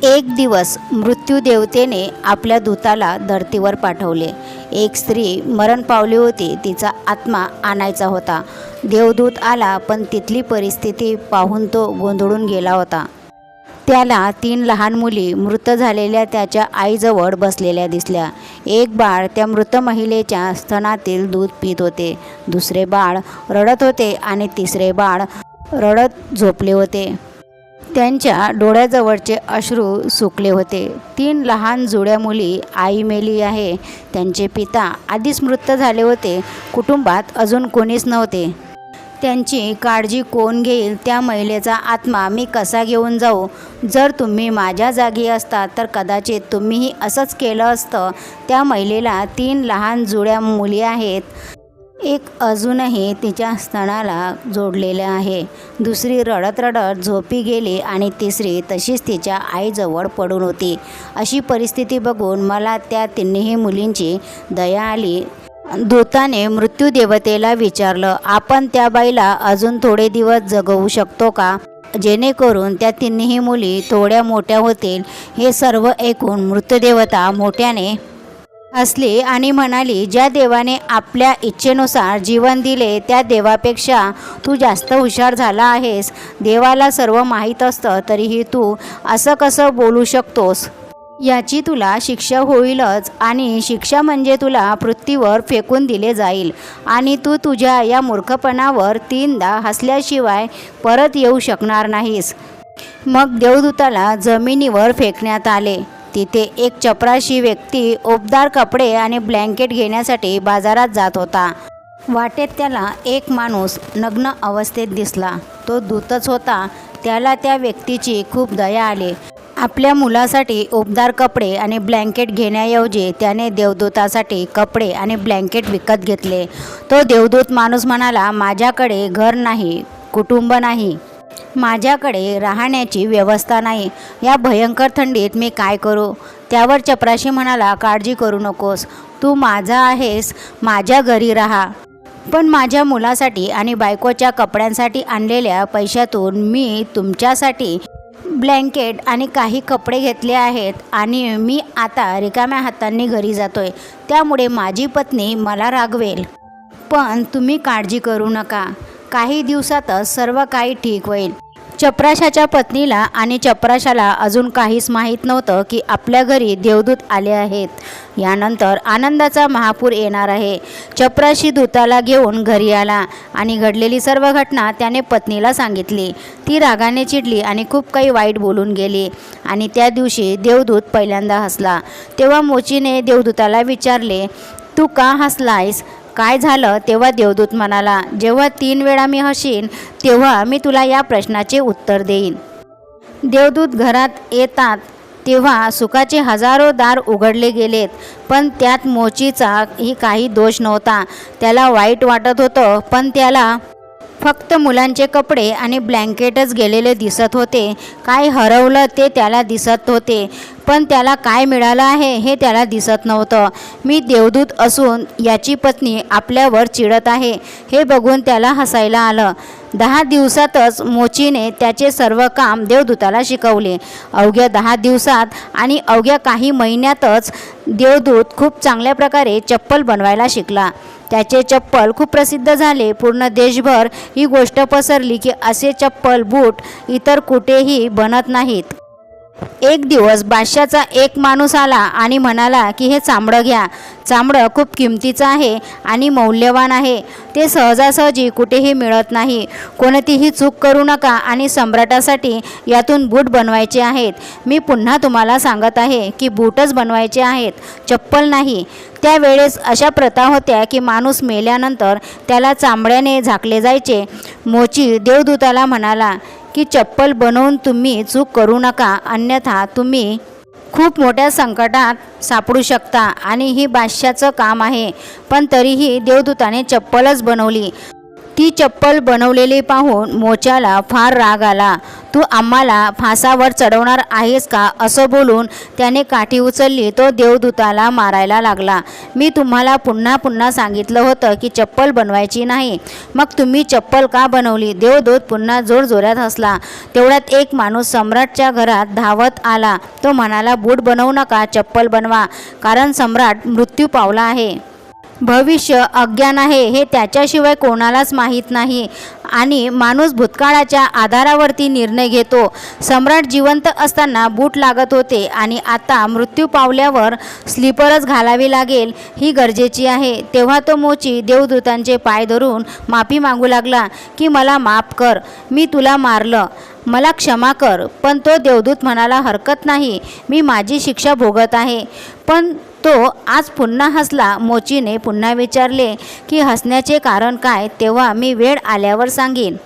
एक दिवस मृत्यूदेवतेने आपल्या दूताला धर्तीवर पाठवले. एक स्त्री मरण पावली होती. तिचा आत्मा आणायचा होता. देवदूत आला, पण तिथली परिस्थिती पाहून तो गोंधळून गेला होता. त्याला 3 लहान मुली मृत झालेल्या त्याच्या आईजवळ बसलेल्या दिसल्या. एक बाळ त्या मृत महिलेच्या स्तनातील दूध पीत होते, दुसरे बाळ रडत होते आणि तिसरे बाळ रडत झोपले होते. त्यांच्या डोळ्याजवळचे अश्रू सुकले होते. 3 लहान जुळ्या मुली. आई मेली आहे. त्यांचे पिता आधीच मृत झाले होते. कुटुंबात अजून कोणीच नव्हते. त्यांची काळजी कोण घेईल? त्या महिलेचा आत्मा मी कसा घेऊन जाऊ? जर तुम्ही माझ्या जागी असता तर कदाचित तुम्हीही असंच केलं असतं. त्या महिलेला 3 लहान जुळ्या मुली आहेत. एक अजूनही तिच्या स्तनाला जोडलेले आहे. दुसरी रडत रडत झोपी गेली आणि तिसरी तशीच तिच्या आईजवळ पडून होती. अशी परिस्थिती बघून मला त्या 3ही मुलींची दया आली. दूताने मृत्यूदेवतेला विचारलं, आपण त्या बाईला अजून थोडे दिवस जगवू शकतो का, जेणेकरून त्या 3ही मुली थोड्या मोठ्या होतील? हे सर्व ऐकून मृत्यूदेवता मोठ्याने हसली आणि म्हणाली, ज्या देवाने आपल्या इच्छेनुसार जीवन दिले त्या देवापेक्षा तू जास्त हुशार झाला आहेस. देवाला सर्व माहीत असतं तरीही तू असं कसं बोलू शकतोस? याची तुला शिक्षा होईलच, आणि शिक्षा म्हणजे तुला पृथ्वीवर फेकून दिले जाईल आणि तू तुझ्या या मूर्खपणावर 3दा हसल्याशिवाय परत येऊ शकणार नाहीस. मग देवदूताला जमिनीवर फेकण्यात आले. तिथे एक चपराशी व्यक्ती ओबदार कपडे आणि ब्लँकेट घेण्यासाठी बाजारात जात होता. वाटेत त्याला एक माणूस नग्न अवस्थेत दिसला. तो दूतच होता. त्याला त्या व्यक्तीची खूप दया आली. आपल्या मुलासाठी ओबदार कपडे आणि ब्लँकेट घेण्याऐवजी त्याने देवदूतासाठी कपडे आणि ब्लँकेट विकत घेतले. तो देवदूत माणूस म्हणाला, माझ्याकडे घर नाही, कुटुंब नाही, माझ्याकडे राहण्याची व्यवस्था नाही. या भयंकर थंडीत मी काय करू? त्यावर चपराशी म्हणाला, काळजी करू नकोस, तू माझा आहेस, माझ्या घरी राहा. पण माझ्या मुलासाठी आणि बायकोच्या कपड्यांसाठी आणलेल्या पैशातून मी तुमच्यासाठी ब्लँकेट आणि काही कपडे घेतले आहेत आणि मी आता रिकाम्या हातांनी घरी जातोय. त्यामुळे माझी पत्नी मला रागवेल. पण तुम्ही काळजी करू नका, काही दिवसातच सर्व काही ठीक होईल. चपराशाच्या पत्नीला आणि चपराशाला अजून काहीच माहीत नव्हतं की आपल्या घरी देवदूत आले आहेत. यानंतर आनंदाचा महापूर येणार आहे. चपराशी दूताला घेऊन घरी आला आणि घडलेली सर्व घटना त्याने पत्नीला सांगितली. ती रागाने चिडली आणि खूप काही वाईट बोलून गेली. आणि त्या दिवशी देवदूत पहिल्यांदा हसला. तेव्हा मोचीने देवदूताला विचारले, तू का हसलायस? काय झालं? तेव्हा देवदूत म्हणाला, जेव्हा 3 वेळा मी हसीन तेव्हा मी तुला या प्रश्नाचे उत्तर देईन. देवदूत घरात येतात तेव्हा सुखाचे हजारो दार उघडले गेलेत, पण त्यात मोचीचाही काही दोष नव्हता. त्याला वाईट वाटत होतं, पण त्याला फक्त मुलांचे कपडे आणि ब्लँकेटच गेलेले दिसत होते. काय हरवलं ते त्याला दिसत होते, पण त्याला काय मिळालं आहे हे त्याला दिसत नव्हतं. मी देवदूत असून याची पत्नी आपल्यावर चिडत आहे हे बघून त्याला हसायला आलं. 10 दिवसातच मोचीने त्याचे सर्व काम देवदूताला शिकवले. अवघ्या 10 दिवसात आणि अवघ्या काही महिन्यातच देवदूत खूप चांगल्या प्रकारे चप्पल बनवायला शिकला. त्याचे चप्पल खूप प्रसिद्ध झाले. पूर्ण देशभर ही गोष्ट पसरली की असे चप्पल बूट इतर कुठेही बनत नाहीत. एक दिवस बादशाचा एक माणूस आला आणि म्हणाला की हे चामडं घ्या. चामडं खूप किमतीचं आहे आणि मौल्यवान आहे. ते सहजासहजी कुठेही मिळत नाही. कोणतीही चूक करू नका आणि सम्राटासाठी यातून बूट बनवायचे आहेत. मी पुन्हा तुम्हाला सांगत आहे की बूटच बनवायचे आहेत, चप्पल नाही. त्यावेळेस अशा प्रथा होत्या की माणूस मेल्यानंतर त्याला चामड्याने झाकले जायचे. मोची देवदूताला म्हणाला की चप्पल बनवून तुम्ही चूक करू नका, अन्यथा तुम्ही खूप मोठ्या संकटात सापडू शकता आणि ही बादशाचं काम आहे. पण तरीही देवदूताने चप्पलच बनवली. ती चप्पल बनवलेली पाहून मोच्याला फार राग आला. तू आम्हाला फासावर चढवणार आहेस का, असं बोलून त्याने काठी उचलली. तो देवदूताला मारायला लागला. मी तुम्हाला पुन्हा पुन्हा सांगितलं होतं की चप्पल बनवायची नाही, मग तुम्ही चप्पल का बनवली. देवदूत पुन्हा जोरजोरात हसला. तेवढ्यात एक माणूस सम्राटच्या घरात धावत आला. तो म्हणाला, बूट बनवू नका, चप्पल बनवा, कारण सम्राट मृत्यू पावला आहे. भविष्य अज्ञान आहे हे त्याच्याशिवाय कोणालाच माहीत नाही आणि माणूस भूतकाळाच्या आधारावरती निर्णय घेतो. सम्राट जिवंत असताना बूट लागत होते आणि आता मृत्यू पावल्यावर स्लीपरच घालावी लागेल ही गरजेची आहे. तेव्हा तो मोची देवदूतांचे पाय धरून माफी मागू लागला की मला माफ कर, मी तुला मारलं, मला क्षमा कर. पण तो देवदूत म्हणाला, हरकत नाही, मी माझी शिक्षा भोगत आहे. पण तो आज पुन्हा हसला. मोचीने पुन्हा विचारले की हसण्याचे कारण काय. तेव्हा मी वेळ आल्यावर सांगेन.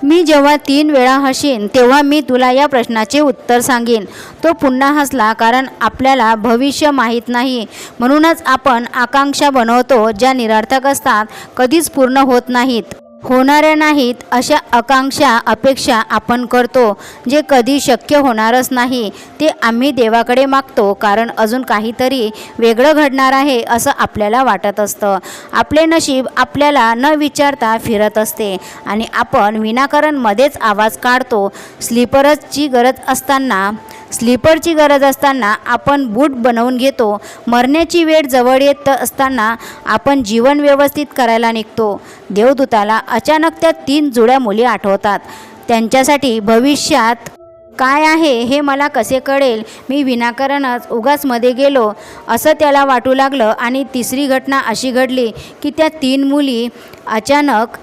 मी जेव्हा 3 वेळा हसीन तेव्हा मी तुला या प्रश्नाचे उत्तर सांगेन. तो पुन्हा हसला. कारण आपल्याला भविष्य माहीत नाही, म्हणूनच आपण आकांक्षा बनवतो ज्या निरर्थक असतात, कधीच पूर्ण होत नाहीत. होणाऱ्या नाहीत अशा आकांक्षा अपेक्षा आपण करतो, जे कधी शक्य होणारच नाही. ते आम्ही देवाकडे मागतो, कारण अजून काहीतरी वेगळं घडणार आहे असं आपल्याला वाटत असतं. आपले नशीब आपल्याला न विचारता फिरत असते आणि आपण विनाकारण मध्येच आवाज काढतो. स्लीपरची गरज असताना आपण बूट बनवून घेतो. मरण्याची वेळ जवळ येत असताना आपण जीवन व्यवस्थित करायला निघतो. देवदूताला अचानक त्या 3 जुळ्या मुली आठवतात. त्यांच्यासाठी भविष्यात काय आहे हे मला कसे कळेल, मी विनाकारणच उगाच मध्ये गेलो असं त्याला वाटू लागलं. आणि तिसरी घटना अशी घडली की त्या 3 मुली अचानक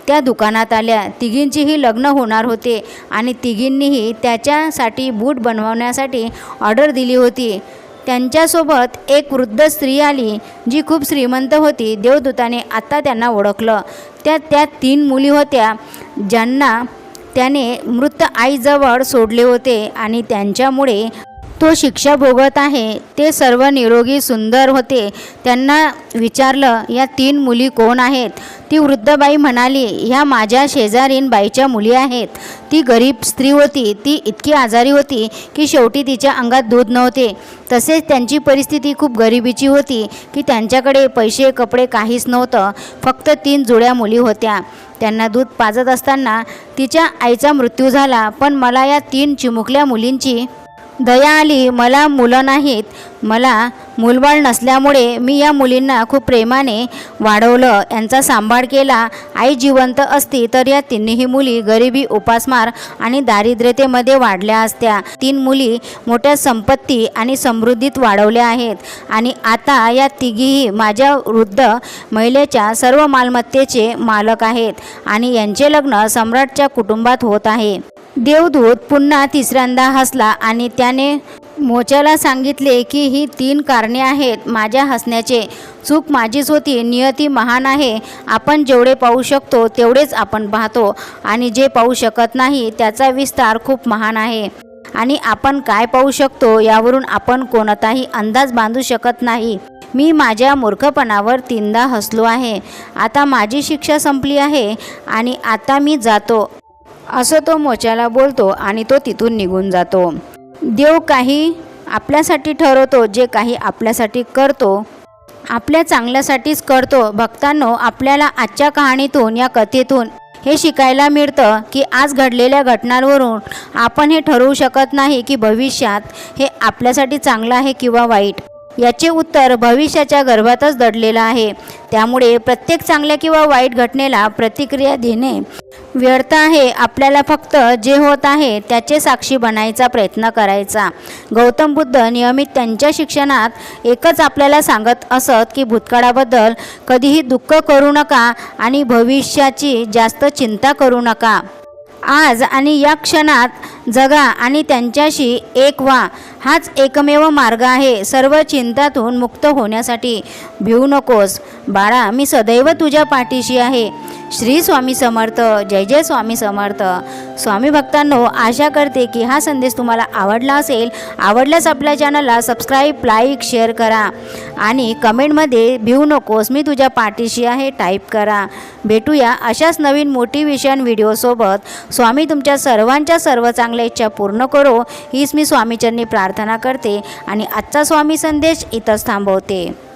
त्या दुकानात आल्या. तिघींचीही लग्न होणार होते आणि तिघींनीही त्याच्यासाठी बूट बनवण्यासाठी ऑर्डर दिली होती. त्यांच्यासोबत एक वृद्ध स्त्री आली जी खूप श्रीमंत होती. देवदूताने आता त्यांना ओळखलं. त्या 3 मुली होत्या ज्यांना त्याने मृत आईजवळ सोडले होते आणि त्यांच्यामुळे तो शिक्षा भोगत आहे. ते सर्व निरोगी सुंदर होते. त्यांना विचारलं, या 3 मुली कोण आहेत. ती वृद्ध बाई म्हणाली, ह्या माझ्या शेजारीन बाईच्या मुली आहेत. ती गरीब स्त्री होती. ती इतकी आजारी होती की शेवटी तिच्या अंगात दूध नव्हते. तसेच त्यांची परिस्थिती खूप गरिबीची होती की त्यांच्याकडे पैसे कपडे काहीच नव्हतं. फक्त 3 जुळ्या मुली होत्या. त्यांना दूध पाजत असताना तिच्या आईचा मृत्यू झाला. पण मला या 3 चिमुकल्या मुलींची दया आली. मला मुलं नाहीत, मला मूलबाळ नसल्यामुळे मी या मुलींना खूप प्रेमाने वाढवलं, यांचा सांभाळ केला. आई जिवंत असती तर या 3ही मुली गरिबी, उपासमार आणि दारिद्र्यतेमध्ये वाढल्या असत्या. 3 मुली मोठ्या संपत्ती आणि समृद्धीत वाढवल्या आहेत आणि आता या तिघीही माझ्या वृद्ध महिलेच्या सर्व मालमत्तेचे मालक आहेत आणि यांचे लग्न सम्राटच्या कुटुंबात होत आहे. देवदूत पुन्हा तिसऱ्यांदा हसला आणि त्याने मोच्याला सांगितले की ही 3 कारणे आहेत माझ्या हसण्याचे. चूक माझीच होती. नियती महान आहे. आपण जेवढे पाहू शकतो तेवढेच आपण पाहतो आणि जे पाहू शकत नाही त्याचा विस्तार खूप महान आहे. आणि आपण काय पाहू शकतो यावरून आपण कोणताही अंदाज बांधू शकत नाही. मी माझ्या मूर्खपणावर 3दा हसलो आहे. आता माझी शिक्षा संपली आहे आणि आता मी जातो, असं तो मोच्याला बोलतो आणि तो तिथून निघून जातो. देव काही आपल्यासाठी ठरवतो, जे काही आपल्यासाठी करतो आपल्या चांगल्यासाठीच करतो. भक्तांनो, आपल्याला आजच्या कहाणीतून, या कथेतून हे शिकायला मिळतं की आज घडलेल्या घटनांवरून आपण हे ठरवू शकत नाही की भविष्यात हे आपल्यासाठी चांगलं आहे किंवा वाईट. याचे उत्तर भविष्याच्या गर्भातच दडलेलं आहे. त्यामुळे प्रत्येक चांगल्या किंवा वाईट घटनेला प्रतिक्रिया देणे व्यर्थ आहे. आपल्याला फक्त जे होत आहे त्याचे साक्षी बनायचा प्रयत्न करायचा. गौतम बुद्ध नेहमी त्यांच्या शिक्षणात एकच आपल्याला सांगत असत की भूतकाळाबद्दल कधीही दुःख करू नका आणि भविष्याची जास्त चिंता करू नका. आज आणि या क्षणात जगा आणि त्यांच्याशी एक व्हा. हाच एकमेव मार्ग आहे सर्व चिंतातून मुक्त होण्यासाठी. भिवू नकोस बाळा, मी सदैव तुझ्या पाठीशी आहे. श्री स्वामी समर्थ. जय जय स्वामी समर्थ. स्वामी भक्तांनो, आशा करते की हा संदेश तुम्हाला आवडला असेल. आवडल्यास आपल्या चॅनलला सबस्क्राईब, लाईक, शेअर करा आणि कमेंटमध्ये भिवू नकोस, मी तुझ्या पाठीशी आहे टाईप करा. भेटूया अशाच नवीन मोटिवेशन व्हिडिओसोबत. स्वामी तुमच्या सर्वांच्या सर्व चांगल्या इच्छा पूर्ण करो, हीच मी स्वामीचरणी प्रार्थना करते आणि आजचा स्वामी संदेश इथंच थांबवते.